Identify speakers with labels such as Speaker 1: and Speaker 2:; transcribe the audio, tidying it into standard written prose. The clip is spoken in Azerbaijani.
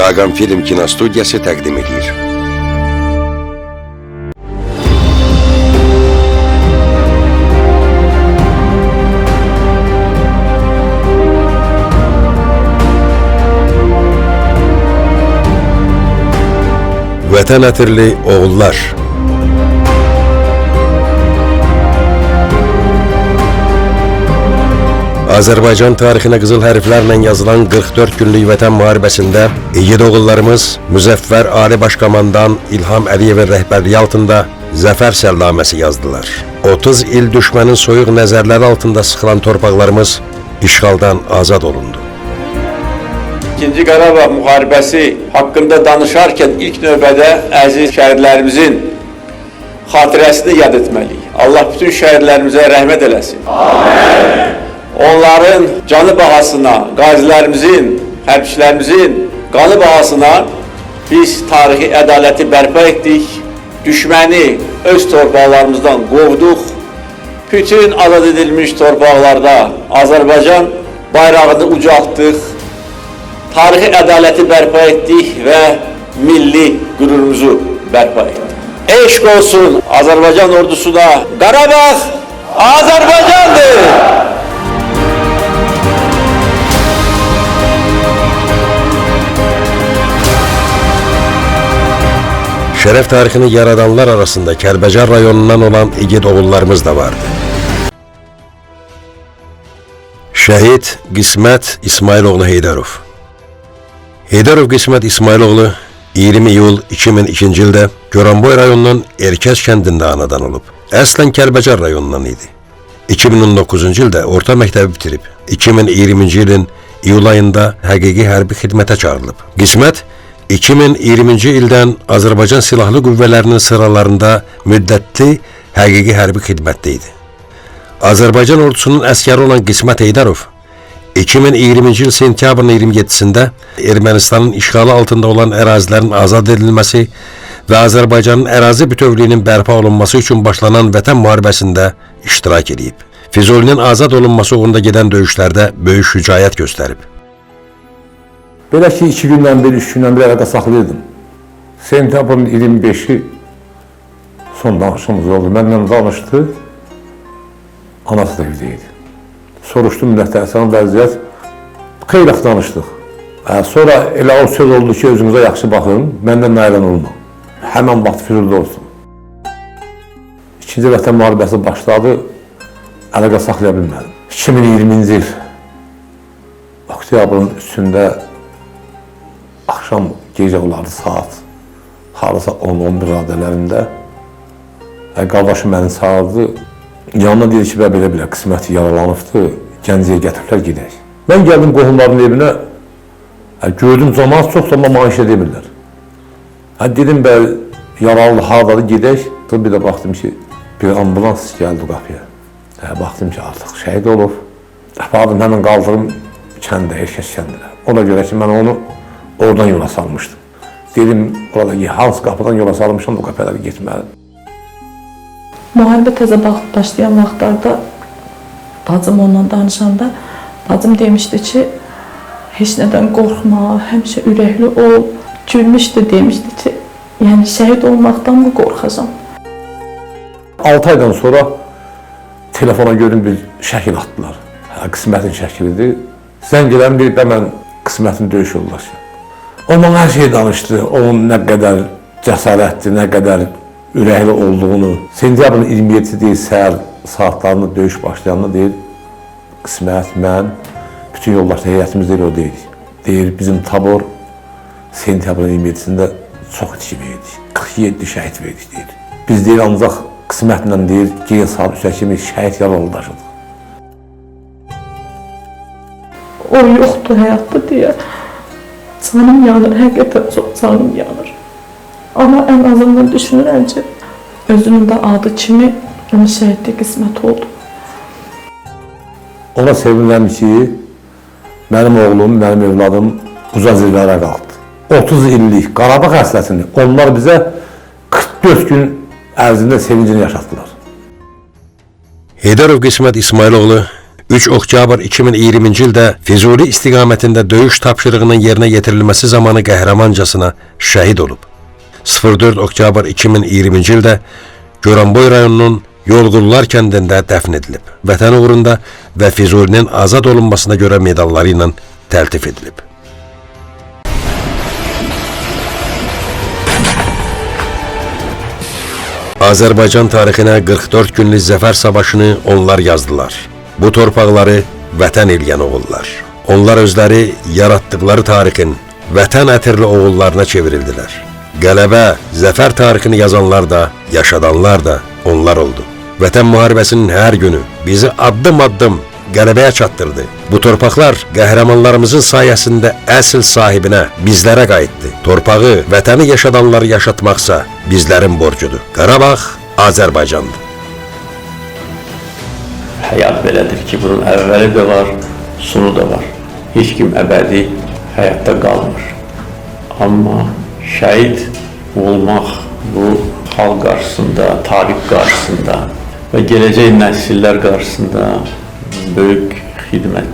Speaker 1: Xaqan Film Kinostudiyası təqdim edir. Vətən ətirli oğullar. Azərbaycan tarixinə qızıl hərflərlə yazılan 44 günlük vətən müharibəsində igid oğullarımız Müzəffər Ali Başkomandan İlham Əliyevin rəhbərliyi altında zəfər səlnaməsi yazdılar. 30 il düşmənin soyuq nəzərləri altında sıxılan torpaqlarımız işğaldan azad olundu.
Speaker 2: İkinci Qarabağ müharibəsi haqqında danışarkən ilk növbədə əziz şəhidlərimizin xatirəsini yad etməliyik. Allah bütün şəhidlərimizə rəhmət eləsin. Amin. Onların canı bahasına, qazilərimizin, hərbçilərimizin qanı bahasına biz tarixi ədaləti bərpa etdik, düşməni öz torpaqlarımızdan qovduq, bütün azad edilmiş torpaqlarda Azərbaycan bayrağını ucaltdıq, tarixi ədaləti bərpa etdik və milli qürurumuzu bərpa etdik. Eşq olsun Azərbaycan ordusuna, Qarabağ Azərbaycandır!
Speaker 1: Şərəf tarixini yaradanlar arasında Kəlbəcər rayonundan olan igid oğullarımız da vardı. Şəhid Qismət İsmailoğlu Heydərov. Heydərov Qismət İsmailoğlu 20 iyul 2002-ci ildə Goranboy rayonunun Erkəz kəndində anadan olub. Əslən Kəlbəcər rayonundan idi. 2019-cu ildə orta məktəbi bitirib. 2020-ci ilin iyul ayında həqiqi hərbi xidmətə çağırılıb. Qismət 2020-ci ildən Azərbaycan Silahlı Qüvvələrinin sıralarında müddətli həqiqi hərbi xidmətdə idi. Azərbaycan ordusunun əskəri olan Qismət Heydərov 2020-ci il sentyabrın 27-sində Ermənistanın işğalı altında olan ərazilərin azad edilməsi və Azərbaycanın ərazi bütövlüyünün bərpa olunması üçün başlanan vətən müharibəsində iştirak edib. Füzulinin azad olunması uğrunda gedən döyüşlərdə böyük şücaət göstərib.
Speaker 3: Belə ki, 2 gündən bir, 3 gündən bir əlaqə saxlayırdım. Sentyabrın 25-i son danışımız oldu. Məndən danışdı, anası da evdəydi. Soruşdum müddətlərsən vəziyyət, xeyli danışdıq. Sonra elə o söz oldu ki, özünüzə yaxşı baxın, məndən nailən olma. Həmən vaxt Füzulda olsun. İkinci vətən müharibəsi başladı, əlaqə saxlaya bilmədim. 2020-ci il oktyabrın 3-də axşam gecə olardı saat harasa 10-11 radələrində qardaşım məni çağırdı. Yanına dedi ki, belə Qisməti yaralanıbdı, Gəncəyə gətiriblər, gedək. Mən gəldim qohumların evinə, gördüm cəmaət çox amma mənə işə demirlər. Dedim, yaralı hardadır, gedək. Bir də baxdım ki, bir ambulans gəldi qapıya. Baxdım ki, artıq şəhid olub. Apardım, həmin qaldırım kəndə, Erkəz kəndinə. Ona görə ki, mən onu oradan yola salmışdım. Dedim, orada hansı qapıdan yola salmışam, bu qapıya getmədim.
Speaker 4: Müharibə təzə başlayan vaxtlarda bacım onunla danışanda bacım demişdi ki, heç nədən qorxma, həmişə ürəkli ol, gülmüşdü, demişdi ki, yəni şəhid olmaqdan mı qorxacam?
Speaker 3: 6 aydan sonra telefona görün bir şəkil atdılar. Qismətin şəkilidir. Zəng gələn bir də mən Qismətin döyüş yoldaşı. Ondan hər şey danışdı, onun nə qədər cəsarətli, nə qədər ürəkli olduğunu. Sentyabrın 27-ci deyil, səhər saatlarında döyüş başlayanında deyir, Qismət, mən, bütün yoldaşlar heyətimiz deyil, o deyilik. Deyir, bizim tabor sentyabrın 27-sində çox itkiməydik, 47 şəhid verdik, deyir. Biz deyir, ancaq Qismətlə deyir, qeyd saat üstə kimi şəhid yaralı daşıdıq.
Speaker 4: O yoxdur həyatda deyə. Canım yanır, həqiqətən çox canım yanır. Amma ən azından düşünürəm ki, özünün də adı kimi onun şəhidlik qismət oldu.
Speaker 3: Ona sevinirəm ki, mənim oğlum, mənim evladım uca zirvələrə qalxdı. 30 illik Qarabağ həsrətini onlar bizə 44 gün ərzində sevincini yaşatdılar.
Speaker 1: Heydərov Qismət İsmailoğlu 3 oktyabr 2020-ci ildə Füzuli istiqamətində döyüş tapşırığının yerinə yetirilməsi zamanı qəhrəmancasına şəhid olub. 04 oktyabr 2020-ci ildə Goranboy rayonunun Yolğullar kəndində dəfn edilib. Vətən uğrunda və Füzulinin azad olunmasına görə medalları ilə təltif edilib. Azərbaycan tarixinə 44 günlük zəfər savaşını onlar yazdılar. Bu torpaqları vətən eləyən oğullar. Onlar özləri yaratdıqları tarixin vətən ətirli oğullarına çevrildilər. Qələbə, zəfər tarixini yazanlar da, yaşadanlar da onlar oldu. Vətən müharibəsinin hər günü bizi addım-addım qələbəyə çatdırdı. Bu torpaqlar qəhrəmanlarımızın sayəsində əsl sahibinə, bizlərə qayıtdı. Torpağı, vətəni yaşadanları yaşatmaqsa bizlərin borcudur. Qarabağ Azərbaycandır.
Speaker 2: Həyat belədir ki, bunun əvvəli də var, sonu da var. Heç kim əbədi həyatda qalmır. Amma şəhid olmaq bu xalq qarşısında, tarix qarşısında və gələcək nəsillər qarşısında böyük xidmət.